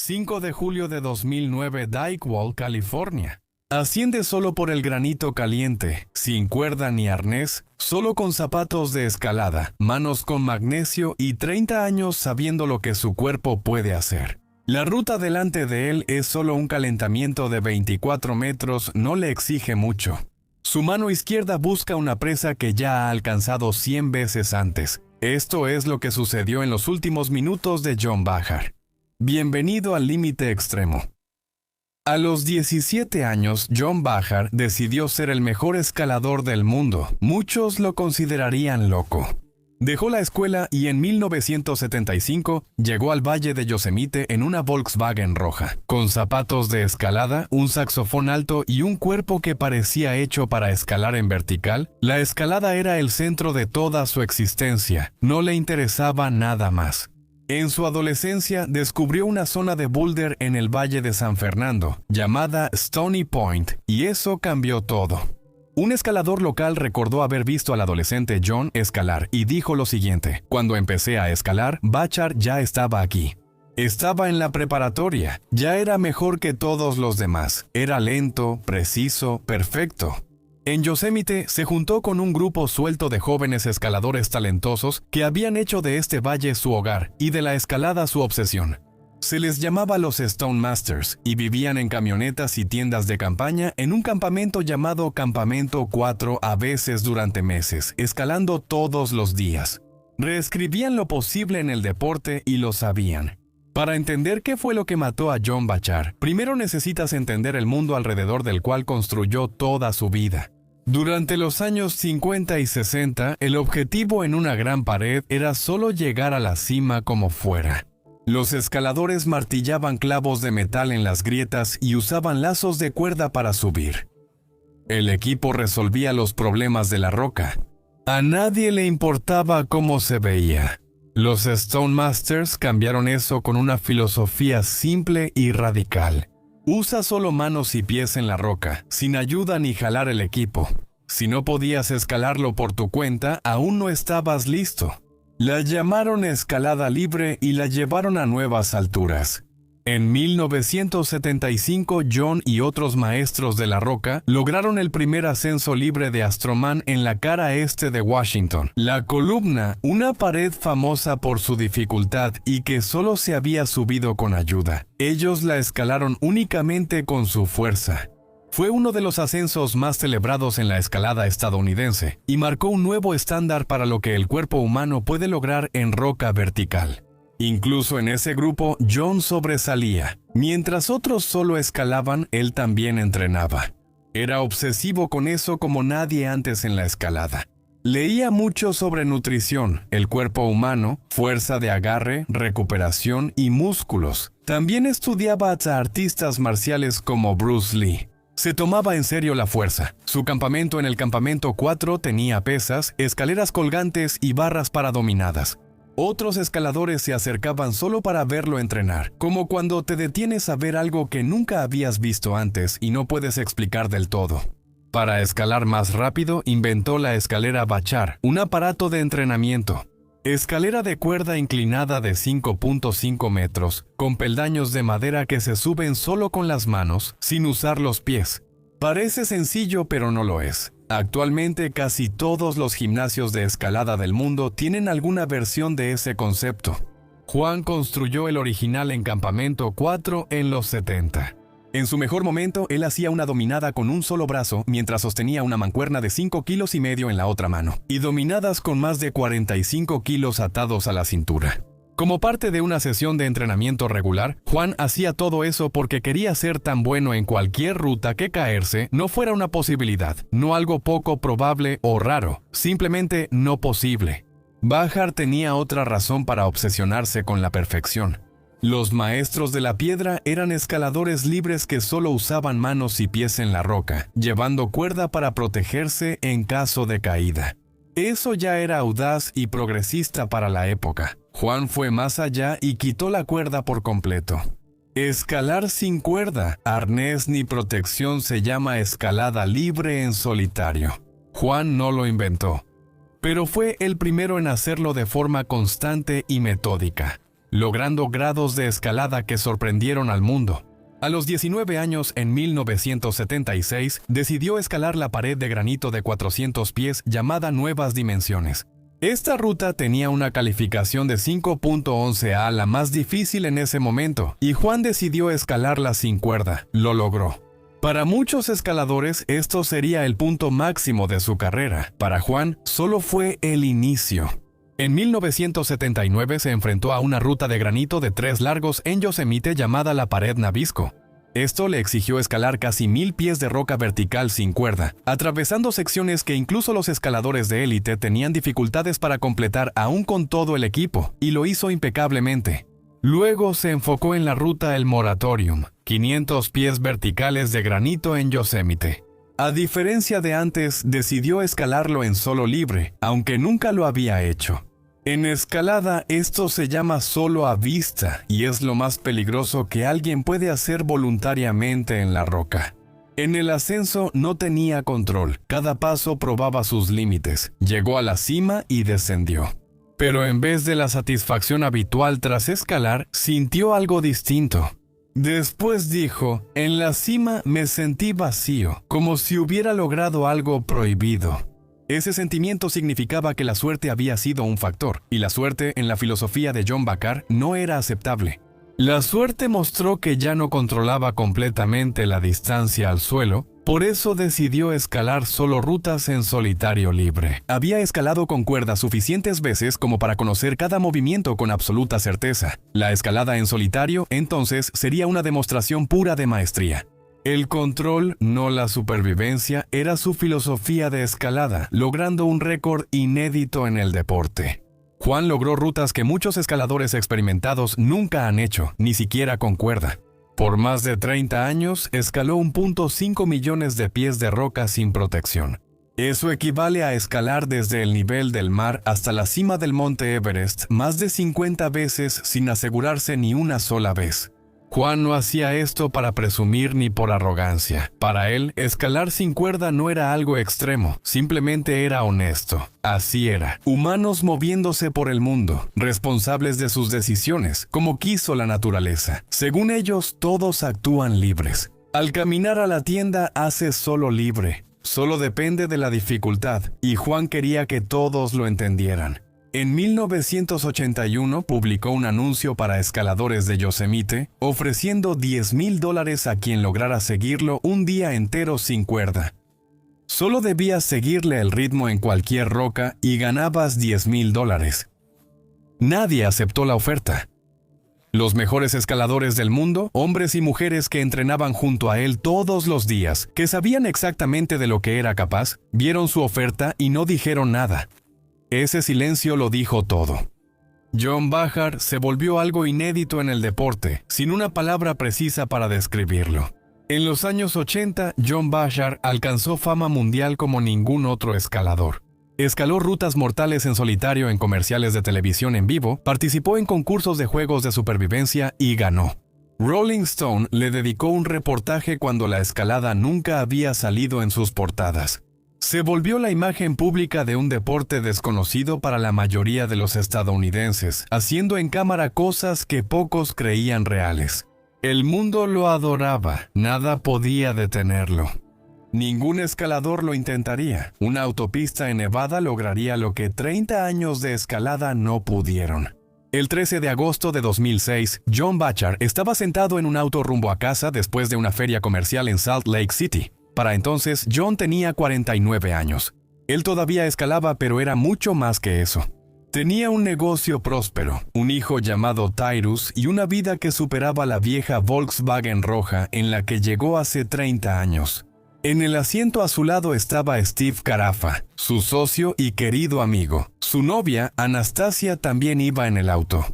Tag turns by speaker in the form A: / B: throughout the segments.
A: 5 de julio de 2009, Dykewall, California. Asciende solo por el granito caliente, sin cuerda ni arnés, solo con zapatos de escalada, manos con magnesio y 30 años sabiendo lo que su cuerpo puede hacer. La ruta delante de él es solo un calentamiento de 24 metros, no le exige mucho. Su mano izquierda busca una presa que ya ha alcanzado 100 veces antes. Esto es lo que sucedió en los últimos minutos de John Bachar. Bienvenido al límite extremo. A los 17 años, John Bachar decidió ser el mejor escalador del mundo. Muchos lo considerarían loco. Dejó la escuela y en 1975 llegó al Valle de Yosemite en una Volkswagen roja, con zapatos de escalada, un saxofón alto y un cuerpo que parecía hecho para escalar en vertical. La escalada era el centro de toda su existencia, no le interesaba nada más. En su adolescencia descubrió una zona de boulder en el Valle de San Fernando, llamada Stony Point, y eso cambió todo. Un escalador local recordó haber visto al adolescente John escalar y dijo lo siguiente: cuando empecé a escalar, Bachar ya estaba aquí. Estaba en la preparatoria, ya era mejor que todos los demás, era lento, preciso, perfecto. En Yosemite se juntó con un grupo suelto de jóvenes escaladores talentosos que habían hecho de este valle su hogar y de la escalada su obsesión. Se les llamaba los Stone Masters y vivían en camionetas y tiendas de campaña en un campamento llamado Campamento 4 a veces durante meses, escalando todos los días. Reescribían lo posible en el deporte y lo sabían. Para entender qué fue lo que mató a John Bachar, primero necesitas entender el mundo alrededor del cual construyó toda su vida. Durante los años 50 y 60, el objetivo en una gran pared era solo llegar a la cima como fuera. Los escaladores martillaban clavos de metal en las grietas y usaban lazos de cuerda para subir. El equipo resolvía los problemas de la roca. A nadie le importaba cómo se veía. Los Stone Masters cambiaron eso con una filosofía simple y radical. Usa solo manos y pies en la roca, sin ayuda ni jalar el equipo. Si no podías escalarlo por tu cuenta, aún no estabas listo. La llamaron escalada libre y la llevaron a nuevas alturas. En 1975, John y otros maestros de la roca lograron el primer ascenso libre de Astroman en la cara este de Washington. La columna, una pared famosa por su dificultad y que solo se había subido con ayuda. Ellos la escalaron únicamente con su fuerza. Fue uno de los ascensos más celebrados en la escalada estadounidense y marcó un nuevo estándar para lo que el cuerpo humano puede lograr en roca vertical. Incluso en ese grupo, John sobresalía. Mientras otros solo escalaban, él también entrenaba. Era obsesivo con eso como nadie antes en la escalada. Leía mucho sobre nutrición, el cuerpo humano, fuerza de agarre, recuperación y músculos. También estudiaba a artistas marciales como Bruce Lee. Se tomaba en serio la fuerza. Su campamento en el Campamento 4 tenía pesas, escaleras colgantes y barras para dominadas. Otros escaladores se acercaban solo para verlo entrenar, como cuando te detienes a ver algo que nunca habías visto antes y no puedes explicar del todo. Para escalar más rápido, inventó la escalera Bachar, un aparato de entrenamiento. Escalera de cuerda inclinada de 5.5 metros, con peldaños de madera que se suben solo con las manos, sin usar los pies. Parece sencillo, pero no lo es. Actualmente casi todos los gimnasios de escalada del mundo tienen alguna versión de ese concepto. Juan construyó el original en Campamento 4 en los 70. En su mejor momento, él hacía una dominada con un solo brazo mientras sostenía una mancuerna de 5,5 kilos en la otra mano, y dominadas con más de 45 kilos atados a la cintura. Como parte de una sesión de entrenamiento regular, Juan hacía todo eso porque quería ser tan bueno en cualquier ruta que caerse no fuera una posibilidad, no algo poco probable o raro, simplemente no posible. Bachar tenía otra razón para obsesionarse con la perfección. Los maestros de la piedra eran escaladores libres que solo usaban manos y pies en la roca, llevando cuerda para protegerse en caso de caída. Eso ya era audaz y progresista para la época. Juan fue más allá y quitó la cuerda por completo. Escalar sin cuerda, arnés ni protección se llama escalada libre en solitario. Juan no lo inventó, pero fue el primero en hacerlo de forma constante y metódica. logrando grados de escalada que sorprendieron al mundo. A los 19 años, en 1976, decidió escalar la pared de granito de 400 pies llamada Nuevas Dimensiones. Esta ruta tenía una calificación de 5.11A, la más difícil en ese momento, y Juan decidió escalarla sin cuerda. Lo logró. Para muchos escaladores, esto sería el punto máximo de su carrera. Para Juan, solo fue el inicio. En 1979 se enfrentó a una ruta de granito de 3 largos en Yosemite llamada la Pared Nabisco. Esto le exigió escalar casi 1000 pies de roca vertical sin cuerda, atravesando secciones que incluso los escaladores de élite tenían dificultades para completar aún con todo el equipo, y lo hizo impecablemente. Luego se enfocó en la ruta El Moratorium, 500 pies verticales de granito en Yosemite. A diferencia de antes, decidió escalarlo en solo libre, aunque nunca lo había hecho. En escalada, esto se llama solo a vista y es lo más peligroso que alguien puede hacer voluntariamente en la roca. En el ascenso no tenía control, cada paso probaba sus límites, llegó a la cima y descendió. Pero en vez de la satisfacción habitual tras escalar, sintió algo distinto. Después dijo, en la cima me sentí vacío, como si hubiera logrado algo prohibido. Ese sentimiento significaba que la suerte había sido un factor, y la suerte en la filosofía de John Bachar no era aceptable. La suerte mostró que ya no controlaba completamente la distancia al suelo, por eso decidió escalar solo rutas en solitario libre. Había escalado con cuerda suficientes veces como para conocer cada movimiento con absoluta certeza. La escalada en solitario, entonces, sería una demostración pura de maestría. El control, no la supervivencia, era su filosofía de escalada, logrando un récord inédito en el deporte. Juan logró rutas que muchos escaladores experimentados nunca han hecho, ni siquiera con cuerda. Por más de 30 años, escaló 1.5 millones de pies de roca sin protección. Eso equivale a escalar desde el nivel del mar hasta la cima del monte Everest más de 50 veces sin asegurarse ni una sola vez. Juan no hacía esto para presumir ni por arrogancia. Para él, escalar sin cuerda no era algo extremo, simplemente era honesto. Así era. Humanos moviéndose por el mundo, responsables de sus decisiones, como quiso la naturaleza. Según ellos, todos actúan libres. Al caminar a la tienda, hace solo libre. Solo depende de la dificultad, y Juan quería que todos lo entendieran. En 1981 publicó un anuncio para escaladores de Yosemite, ofreciendo $10,000 a quien lograra seguirlo un día entero sin cuerda. Solo debías seguirle el ritmo en cualquier roca y ganabas $10,000. Nadie aceptó la oferta. Los mejores escaladores del mundo, hombres y mujeres que entrenaban junto a él todos los días, que sabían exactamente de lo que era capaz, vieron su oferta y no dijeron nada. Ese silencio lo dijo todo. John Bachar se volvió algo inédito en el deporte, sin una palabra precisa para describirlo. En los años 80, John Bachar alcanzó fama mundial como ningún otro escalador. Escaló rutas mortales en solitario en comerciales de televisión en vivo, participó en concursos de juegos de supervivencia y ganó. Rolling Stone le dedicó un reportaje cuando la escalada nunca había salido en sus portadas. Se volvió la imagen pública de un deporte desconocido para la mayoría de los estadounidenses, haciendo en cámara cosas que pocos creían reales. El mundo lo adoraba, nada podía detenerlo. Ningún escalador lo intentaría. Una autopista en Nevada lograría lo que 30 años de escalada no pudieron. El 13 de agosto de 2006, John Bachar estaba sentado en un auto rumbo a casa después de una feria comercial en Salt Lake City. Para entonces, John tenía 49 años. Él todavía escalaba, pero era mucho más que eso. Tenía un negocio próspero, un hijo llamado Tyrus y una vida que superaba la vieja Volkswagen roja en la que llegó hace 30 años. En el asiento a su lado estaba Steve Carafa, su socio y querido amigo. Su novia, Anastasia, también iba en el auto.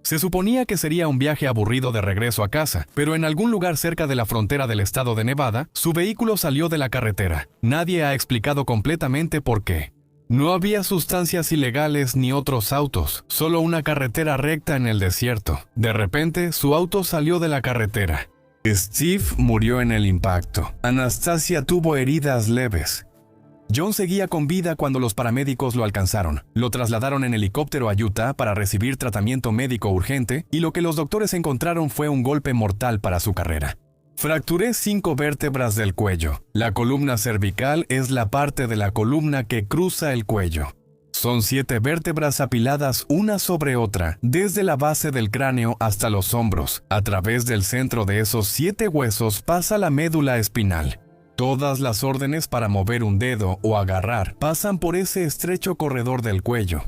A: Se suponía que sería un viaje aburrido de regreso a casa, pero en algún lugar cerca de la frontera del estado de Nevada, su vehículo salió de la carretera. Nadie ha explicado completamente por qué. No había sustancias ilegales ni otros autos, solo una carretera recta en el desierto. De repente, su auto salió de la carretera. Steve murió en el impacto. Anastasia tuvo heridas leves. John seguía con vida cuando los paramédicos lo alcanzaron. Lo trasladaron en helicóptero a Utah para recibir tratamiento médico urgente y lo que los doctores encontraron fue un golpe mortal para su carrera. Fracturé 5 vértebras del cuello. La columna cervical es la parte de la columna que cruza el cuello. Son 7 vértebras apiladas una sobre otra, desde la base del cráneo hasta los hombros. A través del centro de esos 7 huesos pasa la médula espinal. Todas las órdenes para mover un dedo o agarrar pasan por ese estrecho corredor del cuello.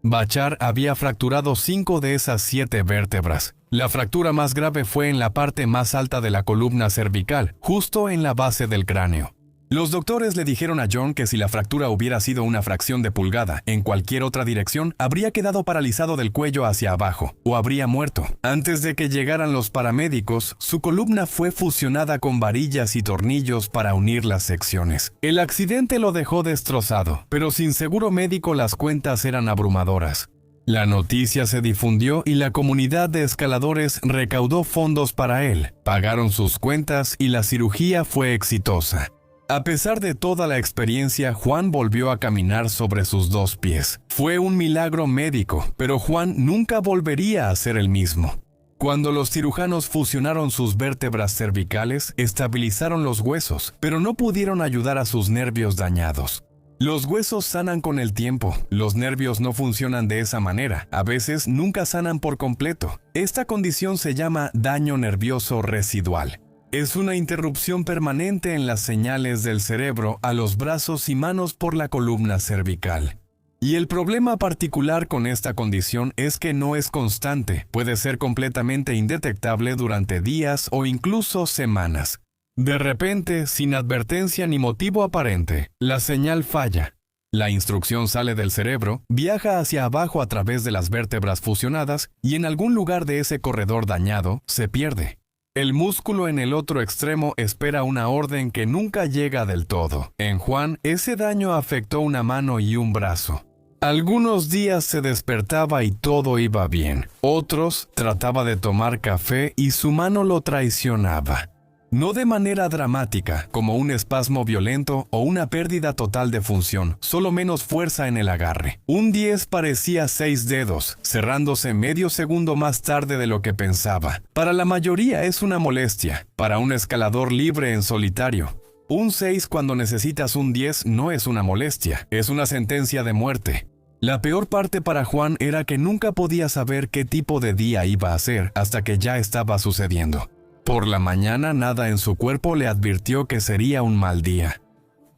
A: Bachar había fracturado 5 de esas 7 vértebras. La fractura más grave fue en la parte más alta de la columna cervical, justo en la base del cráneo. Los doctores le dijeron a John que si la fractura hubiera sido una fracción de pulgada en cualquier otra dirección, habría quedado paralizado del cuello hacia abajo, o habría muerto. Antes de que llegaran los paramédicos, su columna fue fusionada con varillas y tornillos para unir las secciones. El accidente lo dejó destrozado, pero sin seguro médico las cuentas eran abrumadoras. La noticia se difundió y la comunidad de escaladores recaudó fondos para él, pagaron sus cuentas y la cirugía fue exitosa. A pesar de toda la experiencia, Juan volvió a caminar sobre sus 2 pies. Fue un milagro médico, pero Juan nunca volvería a ser el mismo. Cuando los cirujanos fusionaron sus vértebras cervicales, estabilizaron los huesos, pero no pudieron ayudar a sus nervios dañados. Los huesos sanan con el tiempo, los nervios no funcionan de esa manera, a veces nunca sanan por completo. Esta condición se llama daño nervioso residual. Es una interrupción permanente en las señales del cerebro a los brazos y manos por la columna cervical. Y el problema particular con esta condición es que no es constante, puede ser completamente indetectable durante días o incluso semanas. De repente, sin advertencia ni motivo aparente, la señal falla. La instrucción sale del cerebro, viaja hacia abajo a través de las vértebras fusionadas y en algún lugar de ese corredor dañado se pierde. El músculo en el otro extremo espera una orden que nunca llega del todo. En Juan, ese daño afectó una mano y un brazo. Algunos días se despertaba y todo iba bien. Otros trataba de tomar café y su mano lo traicionaba. No de manera dramática, como un espasmo violento o una pérdida total de función, solo menos fuerza en el agarre. Un 10 parecía 6 dedos, cerrándose medio segundo más tarde de lo que pensaba. Para la mayoría es una molestia, para un escalador libre en solitario. Un 6 cuando necesitas un 10 no es una molestia, es una sentencia de muerte. La peor parte para Juan era que nunca podía saber qué tipo de día iba a ser hasta que ya estaba sucediendo. Por la mañana nada en su cuerpo le advirtió que sería un mal día.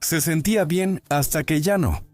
A: Se sentía bien hasta que ya no.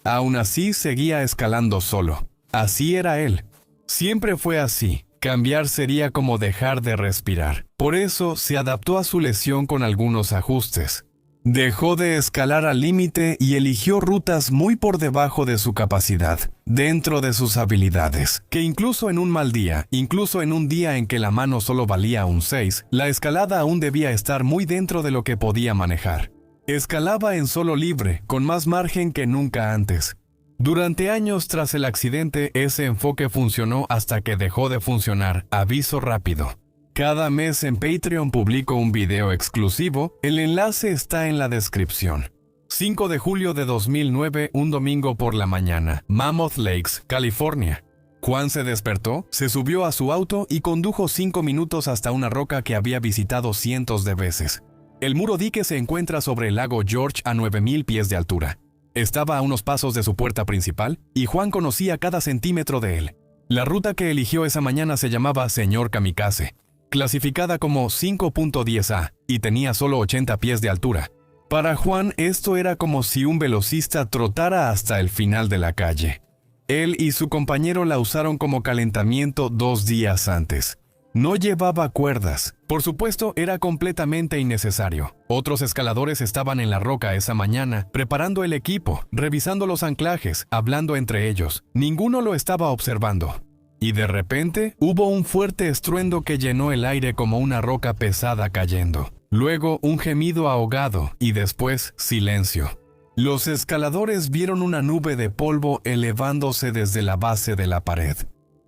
A: Aún así seguía escalando solo. Así era él. Siempre fue así. Cambiar sería como dejar de respirar. Por eso se adaptó a su lesión con algunos ajustes. Dejó de escalar al límite y eligió rutas muy por debajo de su capacidad, dentro de sus habilidades, que incluso en un mal día, incluso en un día en que la mano solo valía un 6, la escalada aún debía estar muy dentro de lo que podía manejar. Escalaba en solo libre, con más margen que nunca antes. Durante años tras el accidente, ese enfoque funcionó hasta que dejó de funcionar. Aviso rápido. Cada mes en Patreon publico un video exclusivo, el enlace está en la descripción. 5 de julio de 2009, un domingo por la mañana, Mammoth Lakes, California. Juan se despertó, se subió a su auto y condujo 5 minutos hasta una roca que había visitado cientos de veces. El muro dique se encuentra sobre el lago George a 9,000 pies de altura. Estaba a unos pasos de su puerta principal y Juan conocía cada centímetro de él. La ruta que eligió esa mañana se llamaba Señor Kamikaze, clasificada como 5.10A y tenía solo 80 pies de altura. Para Juan esto era como si un velocista trotara hasta el final de la calle. Él y su compañero la usaron como calentamiento 2 días antes. No llevaba cuerdas. Por supuesto, era completamente innecesario. Otros escaladores estaban en la roca esa mañana, preparando el equipo, revisando los anclajes, hablando entre ellos. Ninguno lo estaba observando. Y de repente, hubo un fuerte estruendo que llenó el aire como una roca pesada cayendo. Luego, un gemido ahogado y después, silencio. Los escaladores vieron una nube de polvo elevándose desde la base de la pared.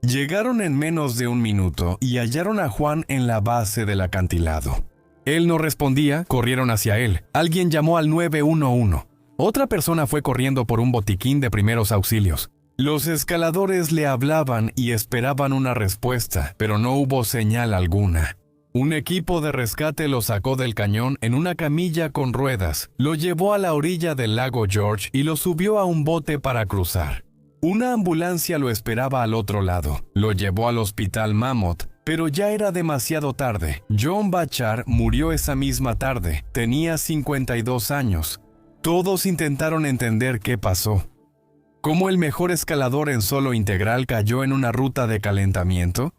A: Llegaron en menos de un minuto y hallaron a Juan en la base del acantilado. Él no respondía, corrieron hacia él. Alguien llamó al 911. Otra persona fue corriendo por un botiquín de primeros auxilios. Los escaladores le hablaban y esperaban una respuesta, pero no hubo señal alguna. Un equipo de rescate lo sacó del cañón en una camilla con ruedas, lo llevó a la orilla del lago George y lo subió a un bote para cruzar. Una ambulancia lo esperaba al otro lado. Lo llevó al hospital Mammoth, pero ya era demasiado tarde. John Bachar murió esa misma tarde. Tenía 52 años. Todos intentaron entender qué pasó. ¿Cómo el mejor escalador en solo integral cayó en una ruta de calentamiento?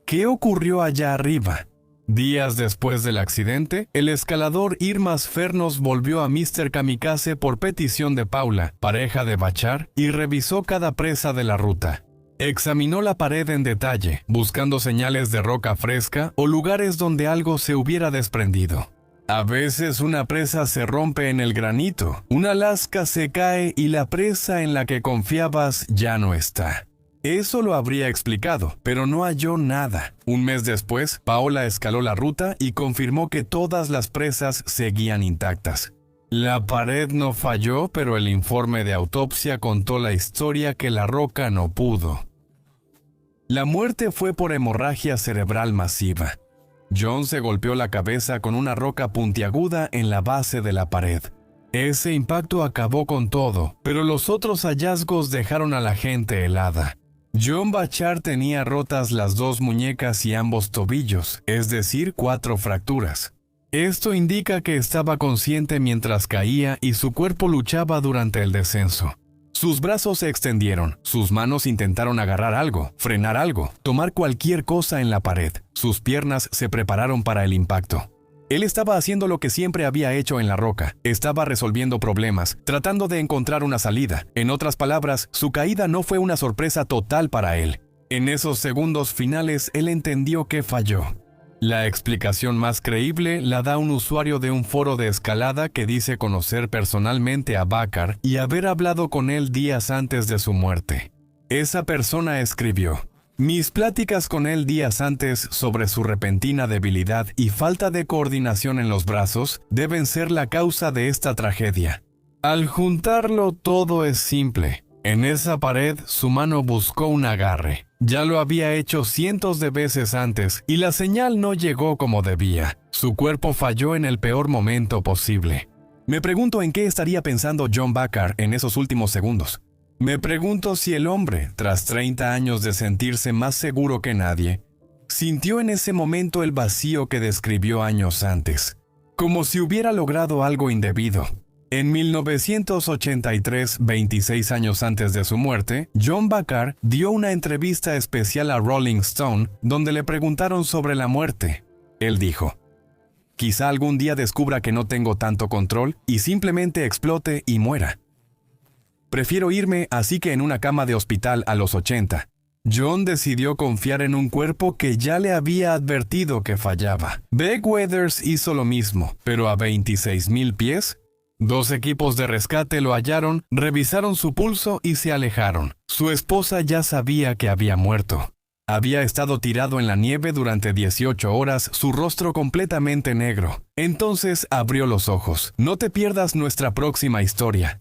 A: ¿Qué ocurrió allá arriba? Días después del accidente, el escalador Irmas Fernos volvió a Mr. Kamikaze por petición de Paula, pareja de Bachar, y revisó cada presa de la ruta. Examinó la pared en detalle, buscando señales de roca fresca o lugares donde algo se hubiera desprendido. A veces una presa se rompe en el granito, una lasca se cae y la presa en la que confiabas ya no está. Eso lo habría explicado, pero no halló nada. Un mes después, Paola escaló la ruta y confirmó que todas las presas seguían intactas. La pared no falló, pero el informe de autopsia contó la historia que la roca no pudo. La muerte fue por hemorragia cerebral masiva. John se golpeó la cabeza con una roca puntiaguda en la base de la pared. Ese impacto acabó con todo, pero los otros hallazgos dejaron a la gente helada. John Bachar tenía rotas las 2 muñecas y ambos tobillos, es decir, 4 fracturas. Esto indica que estaba consciente mientras caía y su cuerpo luchaba durante el descenso. Sus brazos se extendieron, sus manos intentaron agarrar algo, frenar algo, tomar cualquier cosa en la pared. Sus piernas se prepararon para el impacto. Él estaba haciendo lo que siempre había hecho en la roca. Estaba resolviendo problemas, tratando de encontrar una salida. En otras palabras, su caída no fue una sorpresa total para él. En esos segundos finales, él entendió que falló. La explicación más creíble la da un usuario de un foro de escalada que dice conocer personalmente a Bachar y haber hablado con él días antes de su muerte. Esa persona escribió: "Mis pláticas con él días antes sobre su repentina debilidad y falta de coordinación en los brazos deben ser la causa de esta tragedia. Al juntarlo todo es simple. En esa pared su mano buscó un agarre. Ya lo había hecho cientos de veces antes y la señal no llegó como debía. Su cuerpo falló en el peor momento posible". Me pregunto en qué estaría pensando John Bachar en esos últimos segundos. Me pregunto si el hombre, tras 30 años de sentirse más seguro que nadie, sintió en ese momento el vacío que describió años antes, como si hubiera logrado algo indebido. En 1983, 26 años antes de su muerte, John Bachar dio una entrevista especial a Rolling Stone donde le preguntaron sobre la muerte. Él dijo: "Quizá algún día descubra que no tengo tanto control y simplemente explote y muera. Prefiero irme así que en una cama de hospital a los 80. John decidió confiar en un cuerpo que ya le había advertido que fallaba. Beck Weathers hizo lo mismo, pero a 26,000 pies. 2 equipos de rescate lo hallaron, revisaron su pulso y se alejaron. Su esposa ya sabía que había muerto. Había estado tirado en la nieve durante 18 horas, su rostro completamente negro. Entonces abrió los ojos. No te pierdas nuestra próxima historia.